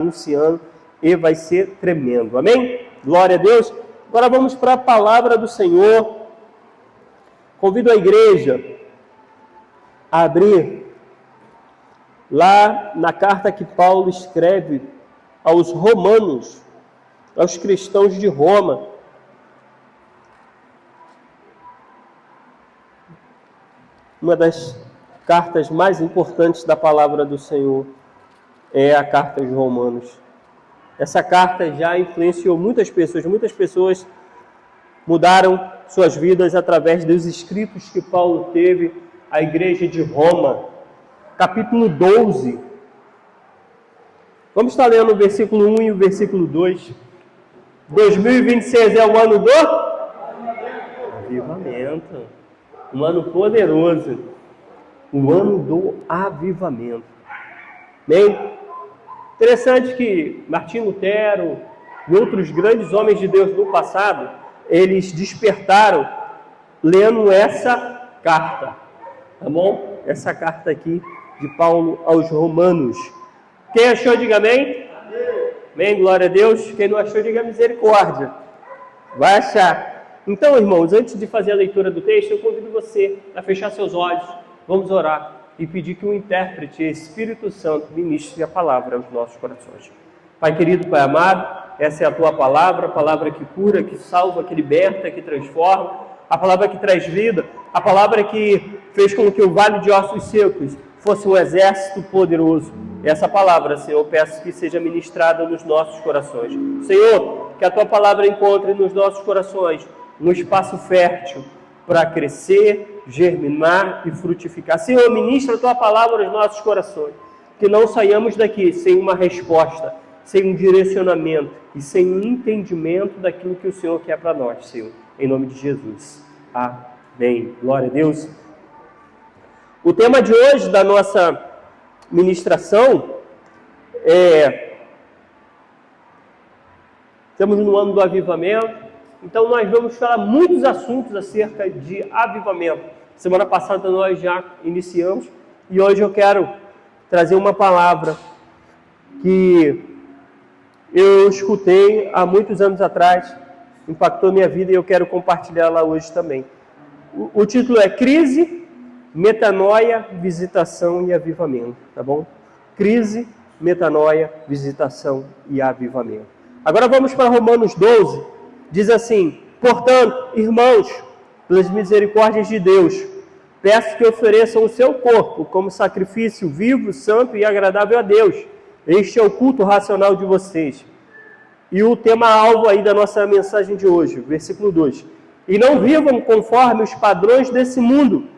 anunciando e vai ser tremendo. Amém? Glória a Deus. Agora vamos para a palavra do Senhor. Convido a igreja a abrir lá na carta que Paulo escreve aos romanos, aos cristãos de Roma. Uma das cartas mais importantes da palavra do Senhor é a carta aos Romanos. Essa carta já influenciou muitas pessoas mudaram suas vidas através dos escritos que Paulo teve à igreja de Roma. Capítulo 12. Vamos estar lendo o versículo 1 e o versículo 2. 2026 é o ano do avivamento. Um ano poderoso. O ano do avivamento. Bem, interessante que Martim Lutero e outros grandes homens de Deus do passado, eles despertaram lendo essa carta, tá bom? Essa carta aqui de Paulo aos Romanos. Quem achou, diga amém. Amém, glória a Deus. Quem não achou, diga misericórdia. Vai achar. Então, irmãos, antes de fazer a leitura do texto, eu convido você a fechar seus olhos. Vamos orar e pedir que o intérprete, Espírito Santo, ministre a palavra aos nossos corações. Pai querido, Pai amado, essa é a Tua palavra, a palavra que cura, que salva, que liberta, que transforma, a palavra que traz vida, a palavra que fez com que o vale de ossos secos fosse um exército poderoso. Essa palavra, Senhor, peço que seja ministrada nos nossos corações. Senhor, que a Tua palavra encontre nos nossos corações um espaço fértil para crescer, germinar e frutificar. Senhor, ministra a Tua palavra aos nossos corações, que não saiamos daqui sem uma resposta, sem um direcionamento e sem um entendimento daquilo que o Senhor quer para nós, Senhor. Em nome de Jesus. Amém. Glória a Deus. O tema de hoje da nossa ministração estamos no ano do avivamento. Então nós vamos falar muitos assuntos acerca de avivamento. Semana passada nós já iniciamos e hoje eu quero trazer uma palavra que eu escutei há muitos anos atrás, impactou minha vida e eu quero compartilhá-la hoje também. O título é Crise, Metanoia, Visitação e Avivamento, tá bom? Crise, metanoia, visitação e avivamento. Agora vamos para Romanos 12. Diz assim: portanto, irmãos, pelas misericórdias de Deus, peço que ofereçam o seu corpo como sacrifício vivo, santo e agradável a Deus. Este é o culto racional de vocês. E o tema-alvo aí da nossa mensagem de hoje, versículo 2. E não vivam conforme os padrões desse mundo,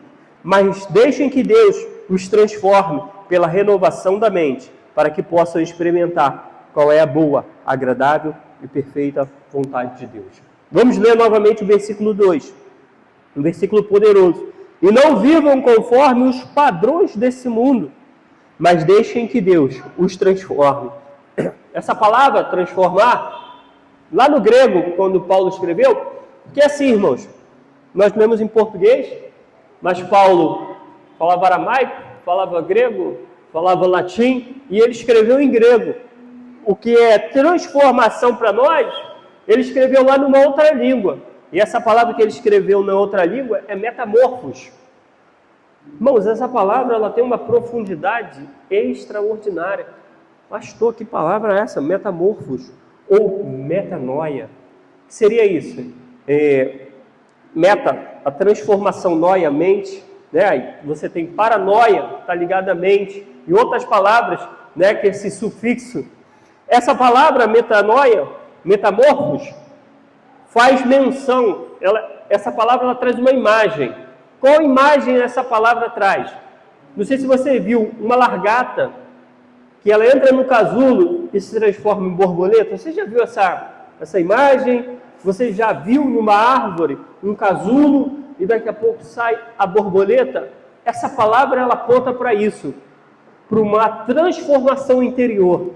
mas deixem que Deus os transforme pela renovação da mente, para que possam experimentar qual é a boa, agradável e perfeita vontade de Deus. Vamos ler novamente o versículo 2, um versículo poderoso. E não vivam conforme os padrões desse mundo, mas deixem que Deus os transforme. Essa palavra, transformar, lá no grego, quando Paulo escreveu, que é assim, irmãos, nós lemos em português, mas Paulo falava aramaico, falava grego, falava latim, e ele escreveu em grego. O que é transformação para nós, ele escreveu lá numa outra língua. E essa palavra que ele escreveu na outra língua é metamorfos. Irmãos, essa palavra ela tem uma profundidade extraordinária. Pastor, que palavra é essa? Metamorfos ou metanoia. O que seria isso? Meta, a transformação, noia, mente. Né? Aí você tem paranoia, está ligada à mente. E outras palavras, né, que esse sufixo. Essa palavra metanoia, metamorfos, faz menção, essa palavra ela traz uma imagem. Qual imagem essa palavra traz? Não sei se você viu uma largata, que ela entra no casulo e se transforma em borboleta. Você já viu essa imagem? Você já viu numa árvore um casulo e daqui a pouco sai a borboleta? Essa palavra ela aponta para isso, para uma transformação interior,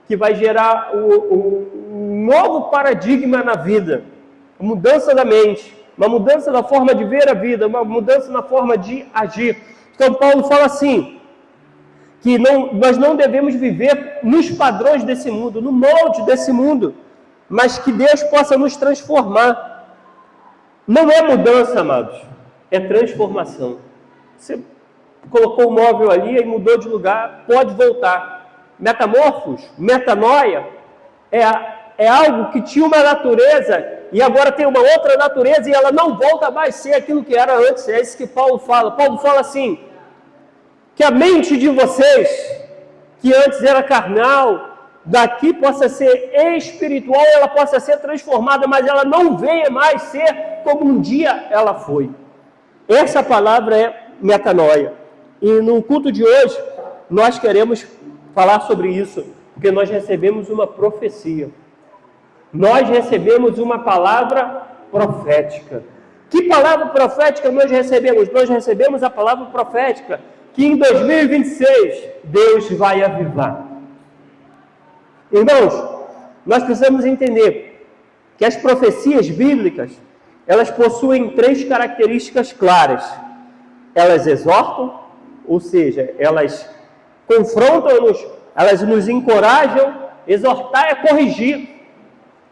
que vai gerar um novo paradigma na vida, uma mudança da mente, uma mudança na forma de ver a vida, uma mudança na forma de agir. Então Paulo fala assim, que nós não devemos viver nos padrões desse mundo, no molde desse mundo, mas que Deus possa nos transformar. Não é mudança, amados, é transformação. Você colocou o móvel ali e mudou de lugar, pode voltar. Metamorfos, metanoia, é algo que tinha uma natureza e agora tem uma outra natureza e ela não volta mais a ser aquilo que era antes. É isso que Paulo fala. Paulo fala assim, que a mente de vocês, que antes era carnal, daqui possa ser espiritual, ela possa ser transformada, mas ela não venha mais ser como um dia ela foi. Essa palavra é metanoia. E no culto de hoje, nós queremos falar sobre isso, porque nós recebemos uma profecia. Nós recebemos uma palavra profética. Que palavra profética nós recebemos? Nós recebemos a palavra profética que em 2026 Deus vai avivar. Irmãos, nós precisamos entender que as profecias bíblicas, elas possuem 3 características claras. Elas exortam, ou seja, elas confrontam-nos, elas nos encorajam. Exortar é corrigir,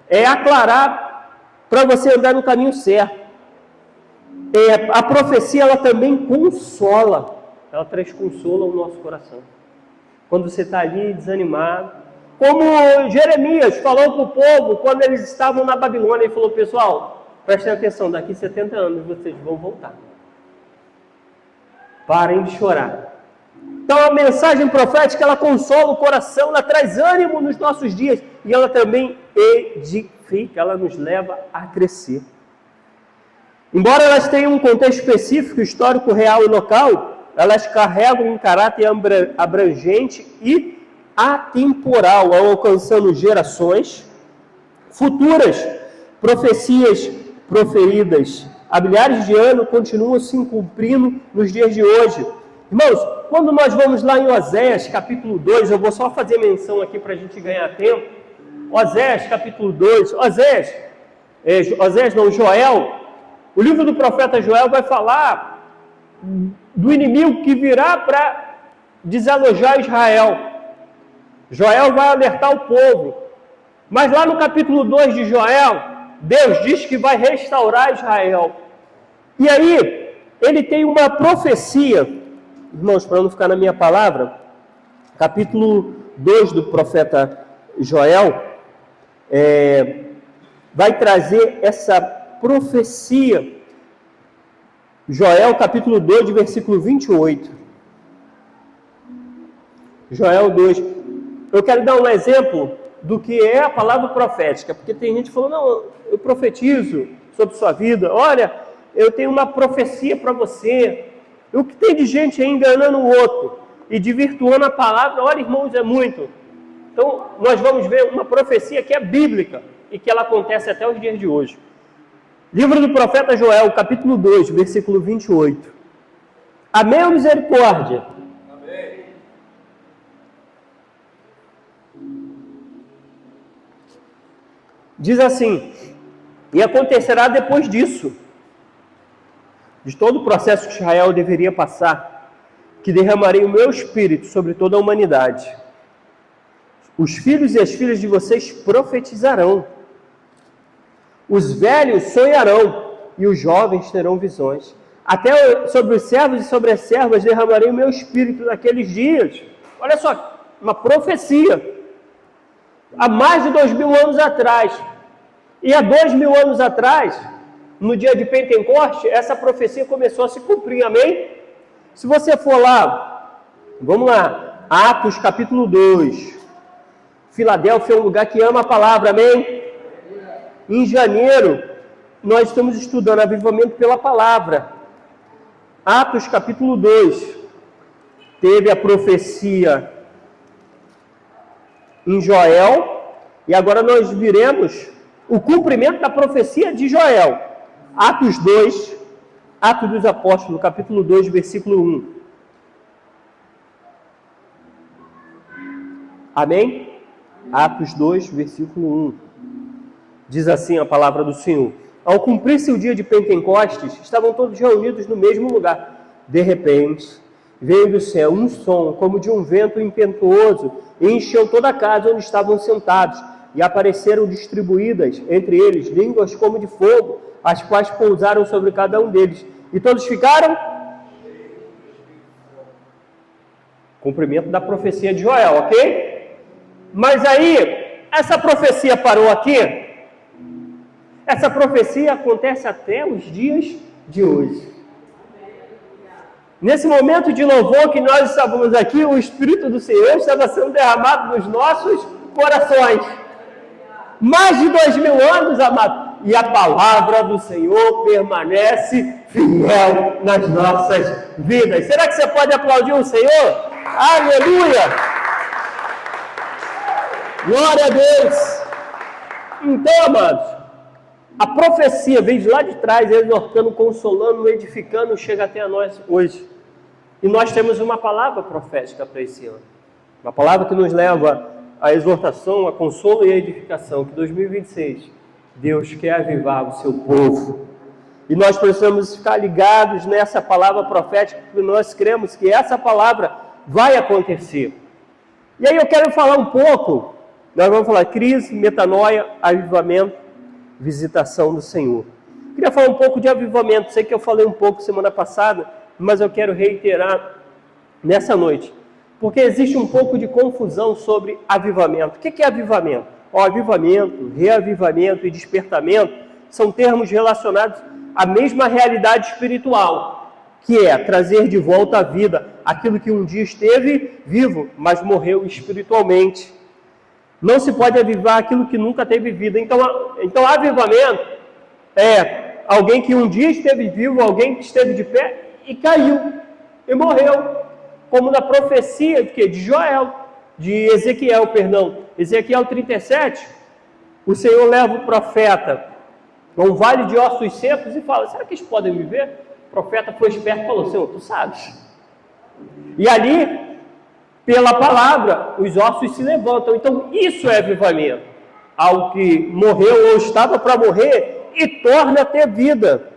é aclarar para você andar no caminho certo. A profecia, ela também consola, ela traz consolo ao nosso coração. Quando você está ali desanimado, como Jeremias falou para o povo, quando eles estavam na Babilônia, ele falou, pessoal, prestem atenção, daqui 70 anos vocês vão voltar. Parem de chorar. Então a mensagem profética, ela consola o coração, ela traz ânimo nos nossos dias e ela também edifica, ela nos leva a crescer. Embora elas tenham um contexto específico, histórico, real e local, elas carregam um caráter abrangente e atemporal, alcançando gerações futuras. Profecias proferidas há milhares de anos continuam se cumprindo nos dias de hoje. Irmãos, quando nós vamos lá em Oséias, capítulo 2, eu vou só fazer menção aqui para a gente ganhar tempo. Oséias, capítulo 2, Joel, o livro do profeta Joel vai falar do inimigo que virá para desalojar Israel. Joel vai alertar o povo. Mas lá no capítulo 2 de Joel, Deus diz que vai restaurar Israel. E aí, ele tem uma profecia, irmãos, para não ficar na minha palavra, capítulo 2 do profeta Joel, vai trazer essa profecia. Joel, capítulo 2, versículo 28. Joel 2. Eu quero dar um exemplo do que é a palavra profética, porque tem gente que falou, não, eu profetizo sobre sua vida, olha, eu tenho uma profecia para você. E o que tem de gente aí enganando o outro e desvirtuando a palavra, olha, irmãos, é muito. Então, nós vamos ver uma profecia que é bíblica e que ela acontece até os dias de hoje. Livro do profeta Joel, capítulo 2, versículo 28. Amém ou misericórdia? Amém. Diz assim, e acontecerá depois disso, de todo o processo que Israel deveria passar, que derramarei o meu espírito sobre toda a humanidade. Os filhos e as filhas de vocês profetizarão. Os velhos sonharão e os jovens terão visões. Até sobre os servos e sobre as servas derramarei o meu espírito naqueles dias. Olha só, uma profecia. Há mais de 2000 anos atrás. E há 2000 anos atrás, no dia de Pentecoste, essa profecia começou a se cumprir, amém? Se você for lá, vamos lá, Atos capítulo 2. Filadélfia é um lugar que ama a palavra, amém? Em janeiro, nós estamos estudando avivamento pela palavra. Atos capítulo 2. Teve a profecia em Joel, e agora nós viremos o cumprimento da profecia de Joel. Atos 2, Atos dos Apóstolos, capítulo 2, versículo 1. Amém? Atos 2, versículo 1. Diz assim a palavra do Senhor. Ao cumprir-se o dia de Pentecostes, estavam todos reunidos no mesmo lugar. De repente, Veio do céu um som, como de um vento impetuoso, e encheu toda a casa onde estavam sentados. E apareceram distribuídas entre eles línguas como de fogo, as quais pousaram sobre cada um deles. E todos ficaram? Cumprimento da profecia de Joel, ok? Mas aí, essa profecia parou aqui? Essa profecia acontece até os dias de hoje. Nesse momento de louvor que nós estávamos aqui, o Espírito do Senhor estava sendo derramado nos nossos corações. Mais de 2000 anos, amado. E a palavra do Senhor permanece fiel nas nossas vidas. Será que você pode aplaudir o Senhor? Aleluia! Glória a Deus! Então, amados, a profecia veio de lá de trás, exortando, consolando, edificando, chega até a nós hoje. E nós temos uma palavra profética para esse ano. Uma palavra que nos leva à exortação, a consolo e a edificação. Que 2026, Deus quer avivar o seu povo. E nós precisamos ficar ligados nessa palavra profética, porque nós cremos que essa palavra vai acontecer. E aí eu quero falar um pouco, nós vamos falar crise, metanoia, avivamento, visitação do Senhor. Queria falar um pouco de avivamento. Sei que eu falei um pouco semana passada, mas eu quero reiterar nessa noite, porque existe um pouco de confusão sobre avivamento. O que é avivamento? Avivamento, reavivamento e despertamento são termos relacionados à mesma realidade espiritual, que é trazer de volta à vida aquilo que um dia esteve vivo, mas morreu espiritualmente. Não se pode avivar aquilo que nunca teve vida. Então avivamento é alguém que um dia esteve vivo, alguém que esteve de pé e caiu, e morreu. Como na profecia de Ezequiel 37, o Senhor leva o profeta a um vale de ossos secos e fala, será que eles podem me ver? O profeta foi esperto e falou, Senhor, tu sabes. E ali, pela palavra, os ossos se levantam. Então, isso é avivamento. Algo que morreu ou estava para morrer e torna a ter vida.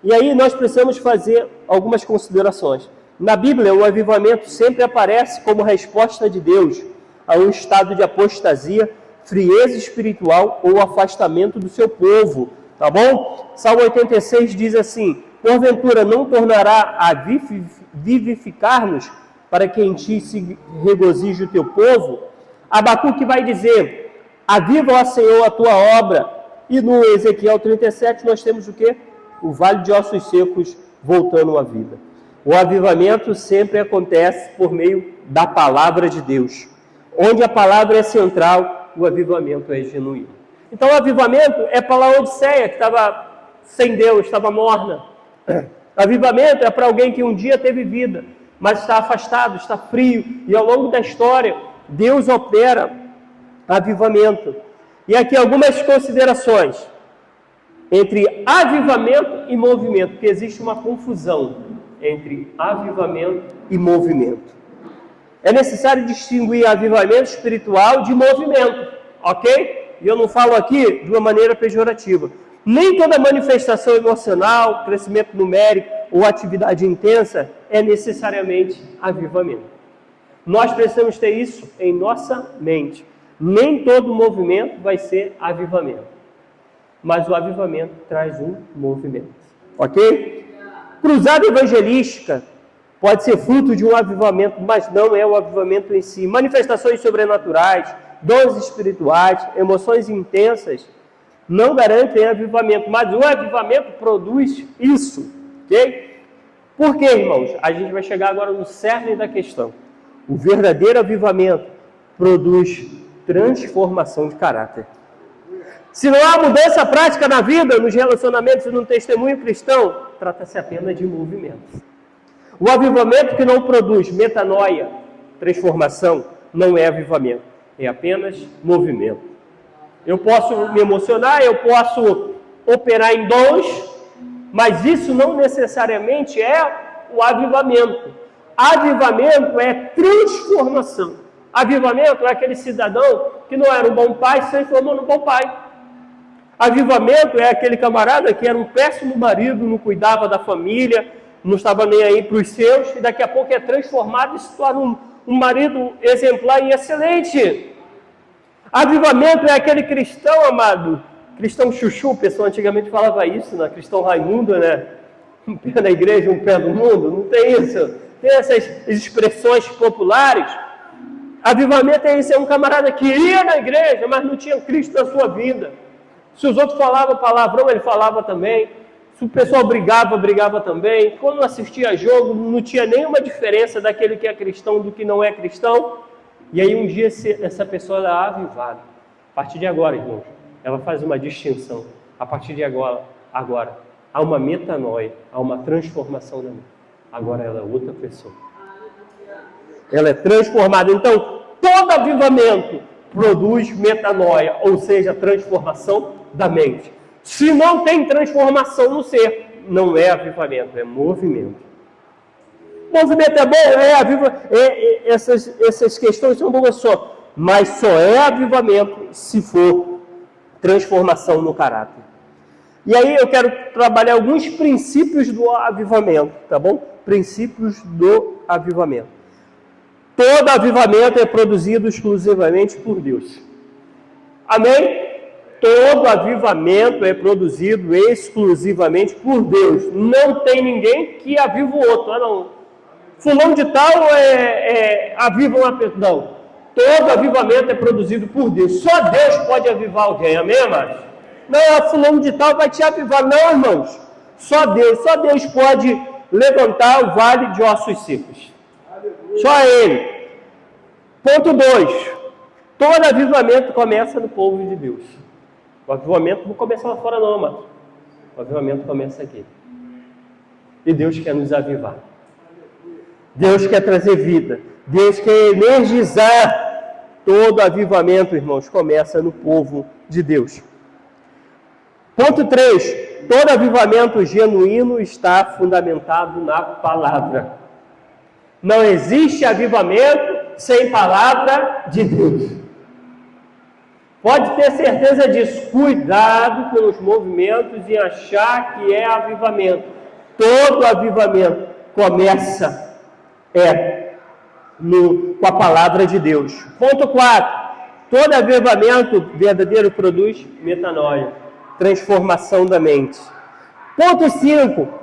E aí nós precisamos fazer algumas considerações. Na Bíblia, o avivamento sempre aparece como resposta de Deus a um estado de apostasia, frieza espiritual ou afastamento do seu povo. Tá bom? Salmo 86 diz assim, porventura não tornará a vivificar-nos para que em ti se regozije o teu povo? Abacuque vai dizer, aviva, ó Senhor, a tua obra. E no Ezequiel 37 nós temos o quê? O vale de ossos secos voltando à vida. O avivamento sempre acontece por meio da palavra de Deus. Onde a palavra é central, o avivamento é genuíno. Então o avivamento é para a Laodiceia, que estava sem Deus, estava morna. Avivamento é para alguém que um dia teve vida, mas está afastado, está frio. E ao longo da história, Deus opera avivamento. E aqui algumas considerações entre avivamento e movimento, porque existe uma confusão entre avivamento e movimento. É necessário distinguir avivamento espiritual de movimento, ok? E eu não falo aqui de uma maneira pejorativa. Nem toda manifestação emocional, crescimento numérico ou atividade intensa é necessariamente avivamento. Nós precisamos ter isso em nossa mente. Nem todo movimento vai ser avivamento. Mas o avivamento traz um movimento. Ok? Cruzada evangelística pode ser fruto de um avivamento, mas não é o avivamento em si. Manifestações sobrenaturais, dons espirituais, emoções intensas, não garantem avivamento. Mas o avivamento produz isso. Ok? Por quê, irmãos? A gente vai chegar agora no cerne da questão. O verdadeiro avivamento produz transformação de caráter. Se não há mudança prática na vida, nos relacionamentos e no testemunho cristão, trata-se apenas de movimento. O avivamento que não produz metanoia, transformação, não é avivamento, é apenas movimento. Eu posso me emocionar, eu posso operar em dons, mas isso não necessariamente é o avivamento. Avivamento é transformação. Avivamento é aquele cidadão que não era um bom pai, se transformou num bom pai. Avivamento é aquele camarada que era um péssimo marido, não cuidava da família, não estava nem aí para os seus, e daqui a pouco é transformado e se torna um marido exemplar e excelente. Avivamento é aquele cristão, amado, cristão chuchu, o pessoal antigamente falava isso, né? Cristão Raimundo, né? Um pé na igreja, um pé no mundo, não tem isso. Tem essas expressões populares. Avivamento é isso, é um camarada que ia na igreja, mas não tinha Cristo na sua vida. Se os outros falavam palavrão, ele falava também. Se o pessoal brigava também. Quando assistia a jogo, não tinha nenhuma diferença daquele que é cristão do que não é cristão. E aí um dia essa pessoa é avivada. A partir de agora, irmãos, ela faz uma distinção. A partir de agora há uma metanoia, há uma transformação da mente. Agora ela é outra pessoa. Ela é transformada. Então, todo avivamento produz metanoia, ou seja, transformação da mente. Se não tem transformação no ser, não é avivamento, é movimento. Movimento é bom, essas questões são boas só, mas só é avivamento se for transformação no caráter. E aí eu quero trabalhar alguns princípios do avivamento, tá bom? Princípios do avivamento. Todo avivamento é produzido exclusivamente por Deus. Amém? Todo avivamento é produzido exclusivamente por Deus. Não tem ninguém que aviva o outro. Não. Fulano de tal aviva uma pessoa. Não. Todo avivamento é produzido por Deus. Só Deus pode avivar alguém. Amém, amados? Não, fulano de tal vai te avivar. Não, irmãos. Só Deus pode levantar o vale de ossos secos. Só Ele. Ponto 2. Todo avivamento começa no povo de Deus. O avivamento não começa lá fora não, mano. O avivamento começa aqui. E Deus quer nos avivar. Deus quer trazer vida. Deus quer energizar. Todo avivamento, irmãos, começa no povo de Deus. Ponto 3. Todo avivamento genuíno está fundamentado na palavra. Não existe avivamento sem palavra de Deus. Pode ter certeza disso. Cuidado com os movimentos e achar que é avivamento. Todo avivamento começa com a palavra de Deus. Ponto 4. Todo avivamento verdadeiro produz metanoia, transformação da mente. Ponto 5.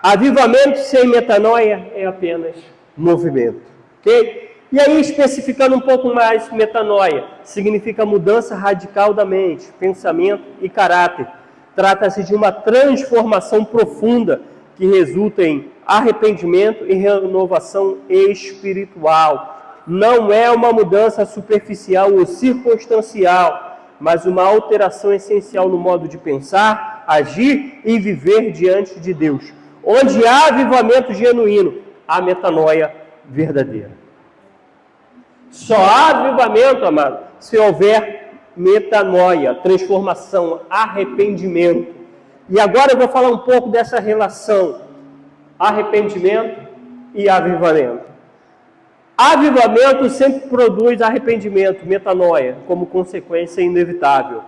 Avivamento sem metanoia é apenas movimento. Ok? E aí, especificando um pouco mais, metanoia significa mudança radical da mente, pensamento e caráter. Trata-se de uma transformação profunda que resulta em arrependimento e renovação espiritual. Não é uma mudança superficial ou circunstancial, mas uma alteração essencial no modo de pensar, agir e viver diante de Deus. Onde há avivamento genuíno, há metanoia verdadeira. Só há avivamento, amado, se houver metanoia, transformação, arrependimento. E agora eu vou falar um pouco dessa relação, arrependimento e avivamento. Avivamento sempre produz arrependimento, metanoia, como consequência inevitável.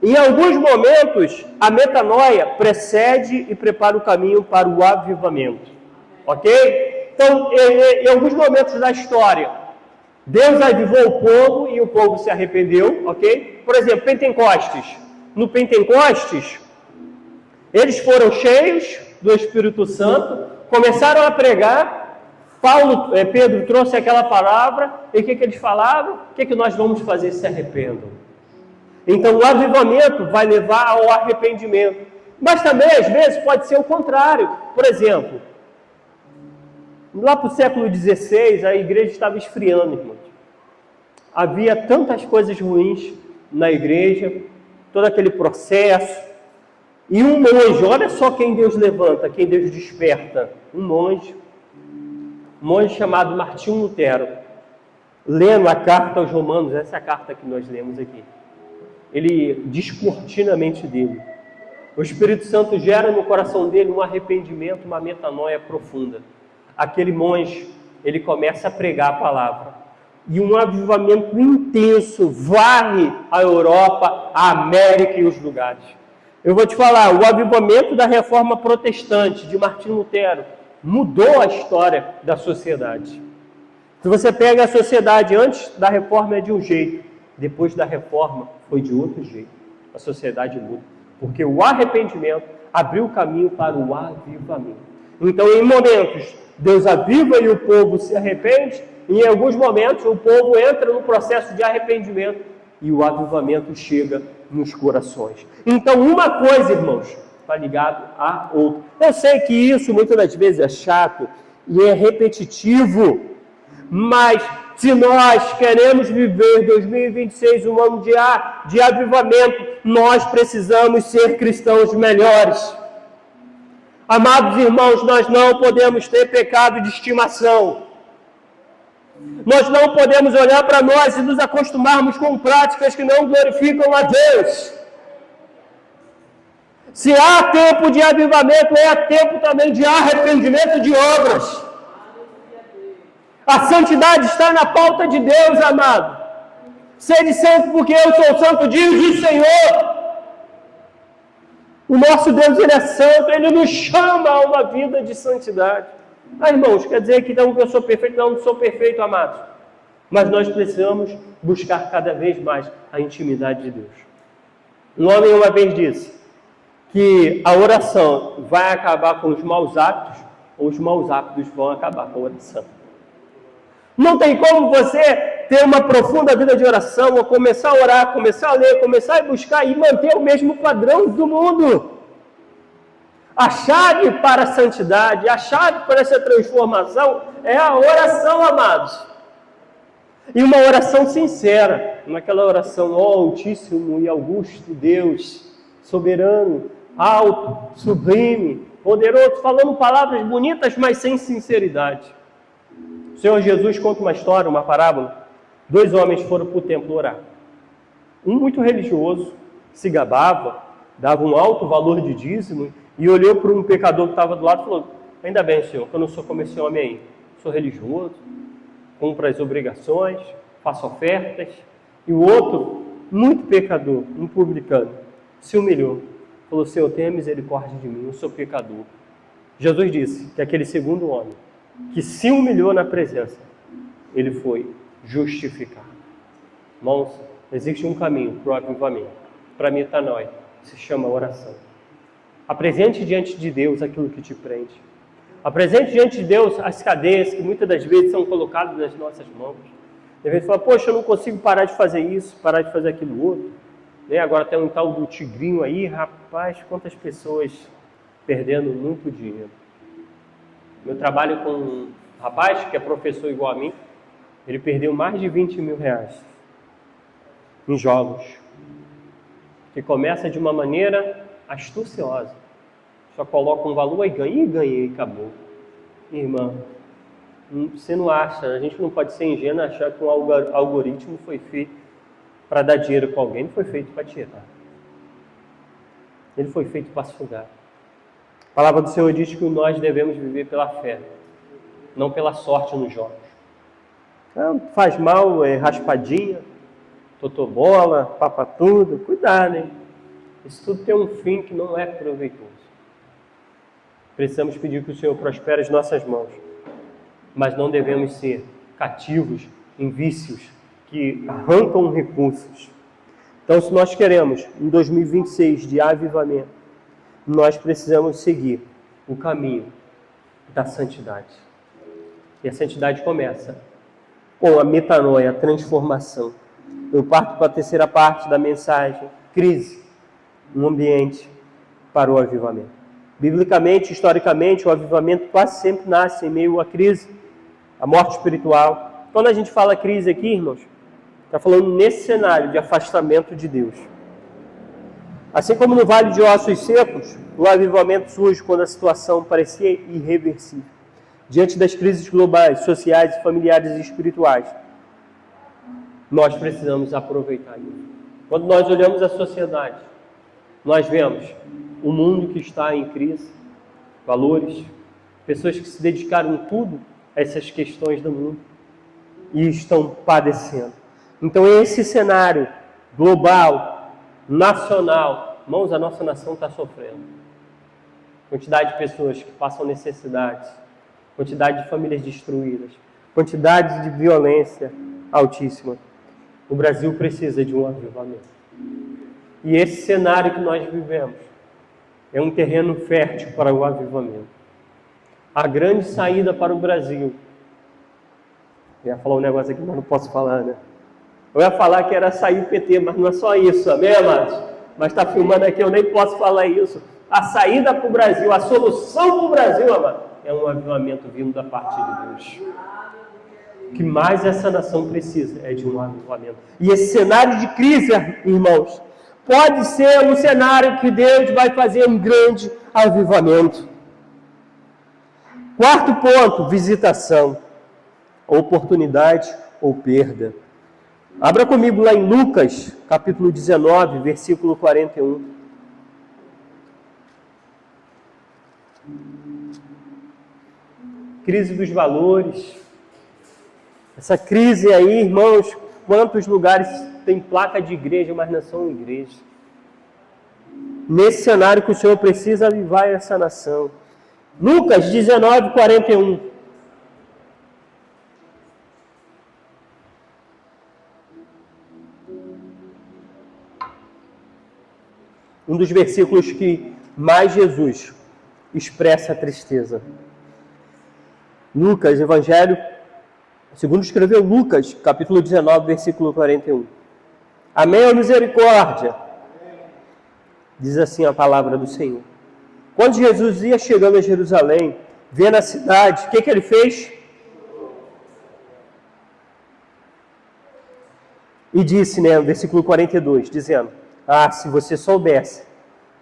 Em alguns momentos, a metanoia precede e prepara o caminho para o avivamento. Ok? Então, em alguns momentos da história, Deus avivou o povo e o povo se arrependeu, ok? Por exemplo, Pentecostes. No Pentecostes, eles foram cheios do Espírito Santo, começaram a pregar, Pedro trouxe aquela palavra, e o que eles falavam? O que nós vamos fazer? Se arrependam. Então, o avivamento vai levar ao arrependimento. Mas também, às vezes, pode ser o contrário. Por exemplo, lá para o século XVI, a igreja estava esfriando, irmãos. Havia tantas coisas ruins na igreja, todo aquele processo. E um monge, olha só quem Deus levanta, quem Deus desperta. Um monge chamado Martinho Lutero, lendo a carta aos Romanos, essa é a carta que nós lemos aqui. Ele descortina a mente dele. O Espírito Santo gera no coração dele um arrependimento, uma metanoia profunda. Aquele monge, ele começa a pregar a palavra. E um avivamento intenso varre a Europa, a América e os lugares. Eu vou te falar, o avivamento da Reforma Protestante de Martinho Lutero mudou a história da sociedade. Se você pega a sociedade antes da reforma é de um jeito, depois da reforma foi de outro jeito. A sociedade muda, porque o arrependimento abriu o caminho para o avivamento. Então, em momentos, Deus aviva e o povo se arrepende, e em alguns momentos o povo entra no processo de arrependimento e o avivamento chega nos corações. Então, uma coisa, irmãos, está ligado à outra. Eu sei que isso muitas das vezes é chato e é repetitivo, mas se nós queremos viver 2026, um ano de avivamento, nós precisamos ser cristãos melhores. Amados irmãos, nós não podemos ter pecado de estimação. Nós não podemos olhar para nós e nos acostumarmos com práticas que não glorificam a Deus. Se há tempo de avivamento, é tempo também de arrependimento de obras. A santidade está na pauta de Deus, amado. Sede santo porque eu sou santo, diz o Senhor. O nosso Deus, Ele é santo, Ele nos chama a uma vida de santidade. Ah, irmãos, quer dizer que então eu sou perfeito? Não sou perfeito, amados. Mas nós precisamos buscar cada vez mais a intimidade de Deus. Um homem uma vez disse que a oração vai acabar com os maus hábitos, ou os maus hábitos vão acabar com a oração. Não tem como você ter uma profunda vida de oração, ou começar a orar, começar a ler, começar a buscar e manter o mesmo padrão do mundo. A chave para a santidade, a chave para essa transformação é a oração, amados. E uma oração sincera, naquela oração, ó Altíssimo e Augusto Deus, soberano, alto, sublime, poderoso, falando palavras bonitas, mas sem sinceridade. O Senhor Jesus conta uma história, uma parábola. 2 homens foram para o templo orar. Um muito religioso, se gabava, dava um alto valor de dízimo e olhou para um pecador que estava do lado e falou: ainda bem, Senhor, que eu não sou como esse homem aí. Sou religioso, cumpro as obrigações, faço ofertas. E o outro, muito pecador, um publicano, se humilhou. Falou: Senhor, tenha misericórdia de mim, eu sou pecador. Jesus disse que aquele segundo homem, que se humilhou na presença, ele foi justificado. Irmãos, existe um caminho para o avivamento, para a metanoia, se chama oração. Apresente diante de Deus aquilo que te prende. Apresente diante de Deus as cadeias que muitas das vezes são colocadas nas nossas mãos. De repente fala: poxa, eu não consigo parar de fazer isso, parar de fazer aquilo outro. Agora tem um tal do tigrinho aí, rapaz, quantas pessoas perdendo muito dinheiro. Eu trabalho com um rapaz que é professor igual a mim. Ele perdeu mais de 20 mil reais em jogos, que começa de uma maneira astuciosa. Só coloca um valor e ganha, e ganhei, e acabou. Irmã, você não acha, a gente não pode ser ingênuo e achar que um algoritmo foi feito para dar dinheiro para alguém. Não foi feito para tirar. Ele foi feito para sugar. A palavra do Senhor diz que nós devemos viver pela fé, não pela sorte nos jogos. Não faz mal, é raspadinha, totobola, papatudo, cuidado, hein? Isso tudo tem um fim que não é proveitoso. Precisamos pedir que o Senhor prospere as nossas mãos, mas não devemos ser cativos em vícios que arrancam recursos. Então, se nós queremos, em 2026, de avivamento, nós precisamos seguir o caminho da santidade. E a santidade começa com a metanoia, a transformação. Eu parto para a terceira parte da mensagem: crise, um ambiente para o avivamento. Biblicamente, historicamente, o avivamento quase sempre nasce em meio à crise, à morte espiritual. Quando a gente fala crise aqui, irmãos, está falando nesse cenário de afastamento de Deus. Assim como no Vale de Ossos Secos, o avivamento surge quando a situação parecia irreversível. Diante das crises globais, sociais, familiares e espirituais, nós precisamos aproveitar isso. Quando nós olhamos a sociedade, nós vemos um mundo que está em crise, valores, pessoas que se dedicaram tudo a essas questões do mundo e estão padecendo. Então, esse cenário global, nacional, irmãos, a nossa nação está sofrendo. Quantidade de pessoas que passam necessidades, quantidade de famílias destruídas, quantidade de violência altíssima. O Brasil precisa de um avivamento. E esse cenário que nós vivemos é um terreno fértil para o avivamento. A grande saída para o Brasil... Eu ia falar um negócio aqui, mas não posso falar, né? Eu ia falar que era sair o PT, mas não é só isso, amém, amados? Mas está filmando aqui, eu nem posso falar isso. A saída para o Brasil, a solução para o Brasil, amado, é um avivamento vindo da parte de Deus. O que mais essa nação precisa é de um avivamento. E esse cenário de crise, irmãos, pode ser um cenário que Deus vai fazer um grande avivamento. Quarto ponto, visitação. Oportunidade ou perda. Abra comigo lá em Lucas, capítulo 19, versículo 41. Crise dos valores. Essa crise aí, irmãos, quantos lugares tem placa de igreja, mas não são igrejas. Nesse cenário que o Senhor precisa avivar essa nação. Lucas 19, 41. Um dos versículos que mais Jesus expressa a tristeza. Lucas, Evangelho, segundo escreveu Lucas, capítulo 19, versículo 41. Amém ou misericórdia? Diz assim a palavra do Senhor. Quando Jesus ia chegando a Jerusalém, vendo a cidade, o que ele fez? E disse, né, versículo 42, dizendo: ah, se você soubesse,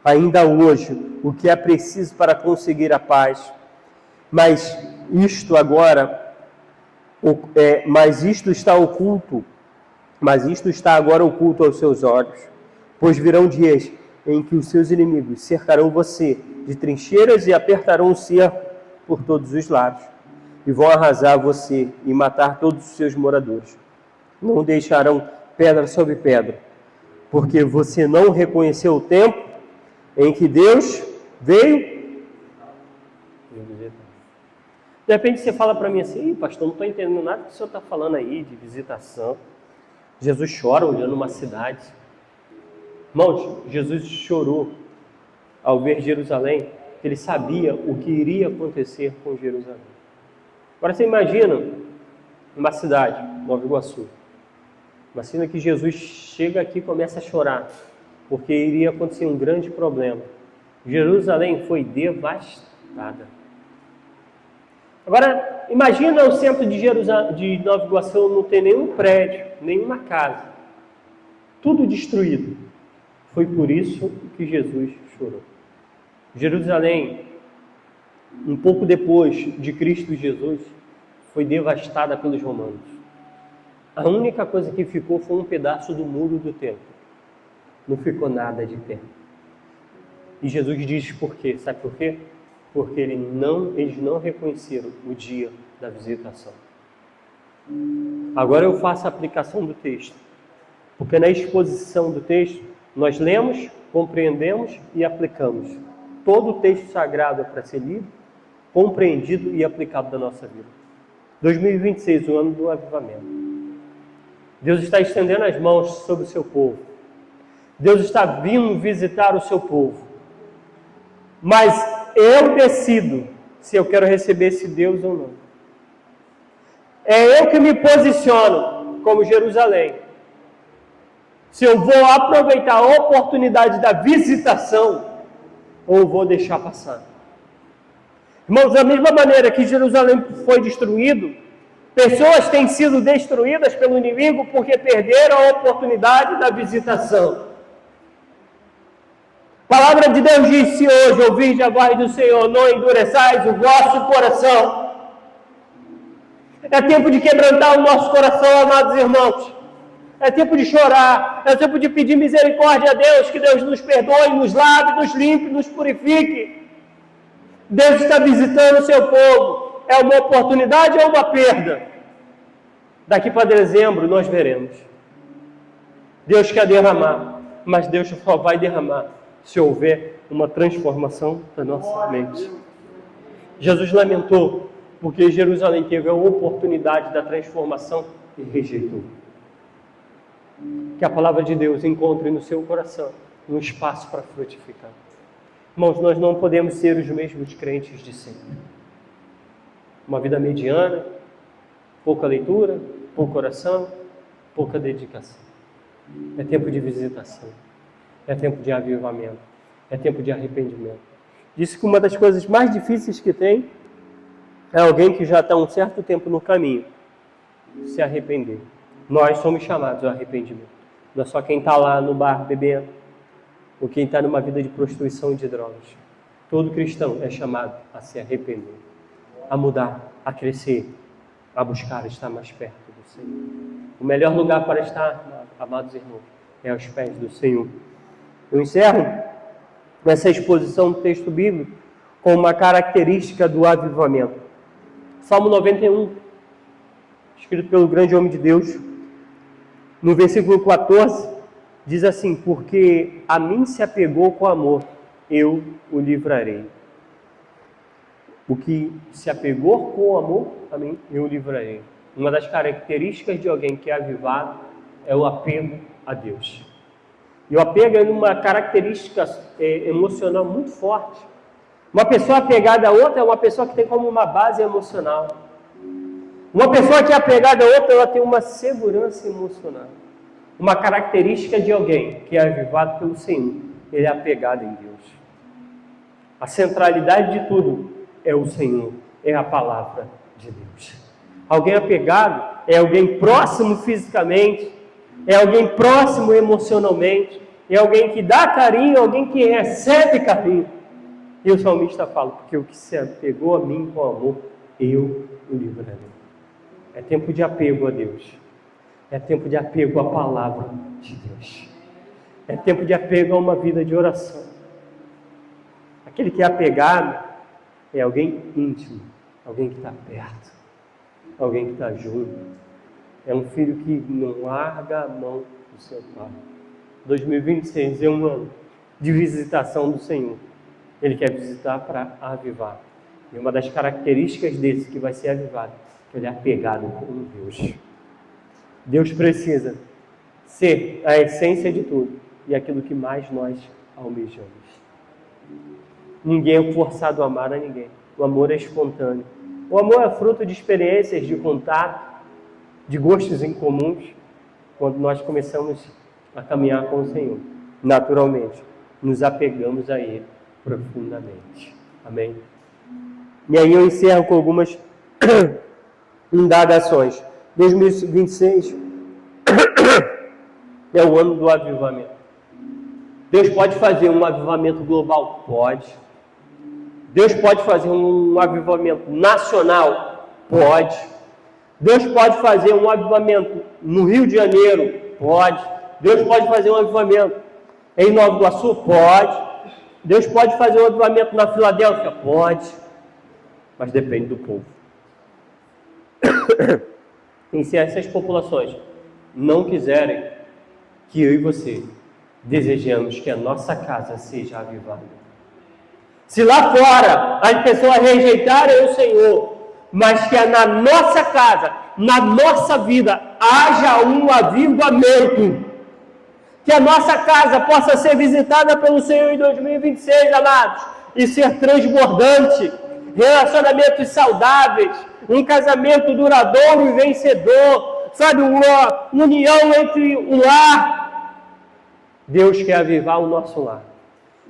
ainda hoje, o que é preciso para conseguir a paz, mas isto está oculto, mas isto está agora oculto aos seus olhos, pois virão dias em que os seus inimigos cercarão você de trincheiras e apertarão o cerco por todos os lados, e vão arrasar você e matar todos os seus moradores. Não deixarão pedra sobre pedra, porque você não reconheceu o tempo em que Deus veio. De repente você fala para mim assim: pastor, não estou entendendo nada que o senhor está falando aí de visitação. Jesus chora olhando uma cidade. Irmãos, Jesus chorou ao ver Jerusalém, porque ele sabia o que iria acontecer com Jerusalém. Agora você imagina uma cidade, Nova Iguaçu. Imagina que Jesus chega aqui e começa a chorar, porque iria acontecer um grande problema. Jerusalém foi devastada. Agora, imagina o centro de Nova Iguaçu não ter nenhum prédio, nenhuma casa. Tudo destruído. Foi por isso que Jesus chorou. Jerusalém, um pouco depois de Cristo Jesus, foi devastada pelos romanos. A única coisa que ficou foi um pedaço do muro do templo. Não ficou nada de pé. E Jesus diz por quê? Sabe por quê? Porque eles não reconheceram o dia da visitação. Agora eu faço a aplicação do texto. Porque na exposição do texto, nós lemos, compreendemos e aplicamos. Todo o texto sagrado é para ser lido, compreendido e aplicado na nossa vida. 2026, o ano do avivamento. Deus está estendendo as mãos sobre o seu povo. Deus está vindo visitar o seu povo. Mas eu decido se eu quero receber esse Deus ou não. É eu que me posiciono como Jerusalém. Se eu vou aproveitar a oportunidade da visitação ou vou deixar passar. Irmãos, da mesma maneira que Jerusalém foi destruído, pessoas têm sido destruídas pelo inimigo porque perderam a oportunidade da visitação. A palavra de Deus disse hoje: ouvide a voz do Senhor, não endureçais o vosso coração. É tempo de quebrantar o nosso coração, amados irmãos. É tempo de chorar, é tempo de pedir misericórdia a Deus, que Deus nos perdoe, nos lave, nos limpe, nos purifique. Deus está visitando o seu povo. É uma oportunidade ou uma perda? Daqui para dezembro nós veremos. Deus quer derramar, mas Deus só vai derramar se houver uma transformação da nossa mente. Jesus lamentou porque Jerusalém teve a oportunidade da transformação e rejeitou. Que a palavra de Deus encontre no seu coração um espaço para frutificar. Irmãos, nós não podemos ser os mesmos crentes de sempre. Uma vida mediana, pouca leitura, pouca oração, pouca dedicação. É tempo de visitação, é tempo de avivamento, é tempo de arrependimento. Disse que uma das coisas mais difíceis que tem é alguém que já está um certo tempo no caminho se arrepender. Nós somos chamados ao arrependimento. Não é só quem está lá no bar bebendo, ou quem está numa vida de prostituição e de drogas. Todo cristão é chamado a se arrepender, a mudar, a crescer, a buscar estar mais perto do Senhor. O melhor lugar para estar, amados irmãos, é aos pés do Senhor. Eu encerro essa exposição do texto bíblico com uma característica do avivamento. Salmo 91, escrito pelo grande homem de Deus, no versículo 14, diz assim: porque a mim se apegou com amor, eu o livrarei. O que se apegou com amor, a mim eu o livrarei. Uma das características de alguém que é avivado é o apego a Deus. E o apego é uma característica emocional muito forte. Uma pessoa apegada a outra é uma pessoa que tem como uma base emocional. Uma pessoa que é apegada a outra, ela tem uma segurança emocional. Uma característica de alguém que é avivado pelo Senhor, ele é apegado em Deus. A centralidade de tudo é o Senhor, é a palavra de Deus. Alguém apegado é alguém próximo fisicamente, é alguém próximo emocionalmente, é alguém que dá carinho, alguém que recebe carinho. E o salmista fala: porque o que se apegou a mim com amor, eu o livrarei. É tempo de apego a Deus. É tempo de apego à palavra de Deus. É tempo de apego a uma vida de oração. Aquele que é apegado é alguém íntimo, alguém que está perto, alguém que está junto. É um filho que não larga a mão do seu pai. 2026 é um ano de visitação do Senhor. Ele quer visitar para avivar. E uma das características desse que vai ser avivado é que ele é apegado com Deus. Deus precisa ser a essência de tudo e aquilo que mais nós almejamos. Ninguém é forçado a amar a ninguém. O amor é espontâneo. O amor é fruto de experiências, de contato, de gostos em comuns, quando nós começamos a caminhar com o Senhor. Naturalmente, nos apegamos a Ele profundamente. Amém? E aí eu encerro com algumas indagações. 2026 é o ano do avivamento. Deus pode fazer um avivamento global? Pode. Deus pode fazer um avivamento nacional? Pode. Deus pode fazer um avivamento no Rio de Janeiro? Pode. Deus pode fazer um avivamento em Nova Iguaçu? Pode. Deus pode fazer um avivamento na Filadélfia? Pode. Mas depende do povo. E se essas populações não quiserem que eu e você desejamos que a nossa casa seja avivada. Se lá fora as pessoas rejeitarem o Senhor, mas que na nossa casa, na nossa vida, haja um avivamento. Que a nossa casa possa ser visitada pelo Senhor em 2026, amados, e ser transbordante. Relacionamentos saudáveis, um casamento duradouro e vencedor, sabe, uma união entre o lar. Deus quer avivar o nosso lar.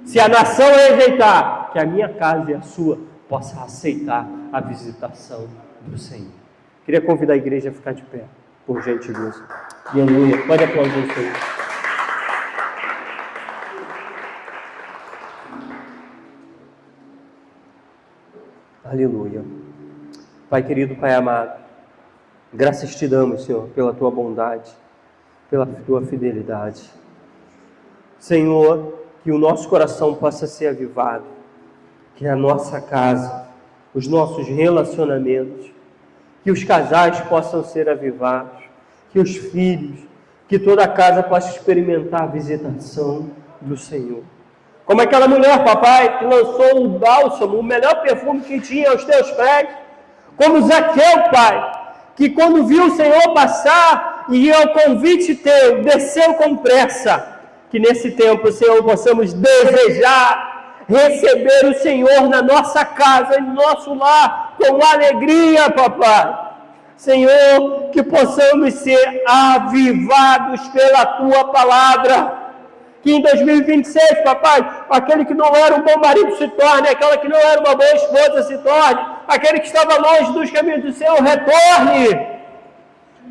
Se a nação rejeitar, que a minha casa e a sua possa aceitar a visitação do Senhor. Queria convidar a igreja a ficar de pé, por gentileza. Aleluia. Pode aplaudir o Senhor. Aleluia. Pai querido, Pai amado, graças te damos, Senhor, pela tua bondade, pela tua fidelidade. Senhor, que o nosso coração possa ser avivado, que a nossa casa, os nossos relacionamentos, que os casais possam ser avivados, que os filhos, que toda a casa possa experimentar a visitação do Senhor. Como aquela mulher, papai, que lançou o bálsamo, o melhor perfume que tinha aos teus pés, Como Zaqueu, Pai, que quando viu o Senhor passar e ao convite teu, desceu com pressa. Que nesse tempo, Senhor, possamos desejar receber o Senhor na nossa casa, em nosso lar, com alegria, papai. Senhor, que possamos ser avivados pela tua palavra. Que em 2026, papai, aquele que não era um bom marido se torne, aquela que não era uma boa esposa se torne, aquele que estava longe dos caminhos do Senhor retorne.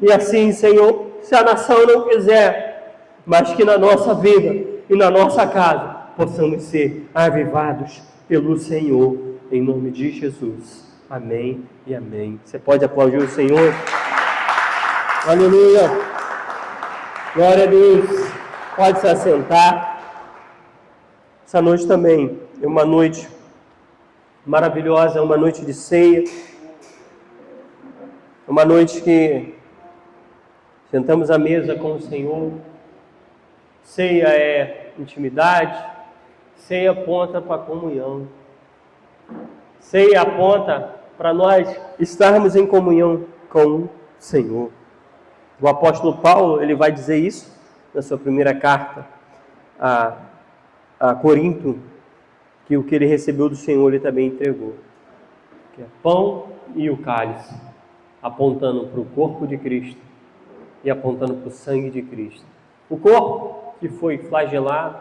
E assim, Senhor, se a nação não quiser, mas que na nossa vida e na nossa casa possamos ser avivados pelo Senhor, em nome de Jesus. Amém e amém. Você pode aplaudir o Senhor? Aleluia! Glória a Deus! Pode se assentar. Essa noite também é uma noite maravilhosa, é uma noite de ceia. É uma noite que sentamos à mesa com o Senhor. Ceia é intimidade, ceia aponta para a comunhão. Ceia aponta para nós estarmos em comunhão com o Senhor. O apóstolo Paulo, ele vai dizer isso na sua primeira carta a Corinto, que o que ele recebeu do Senhor ele também entregou, que é pão e o cálice, apontando para o corpo de Cristo e apontando para o sangue de Cristo. O corpo que foi flagelado,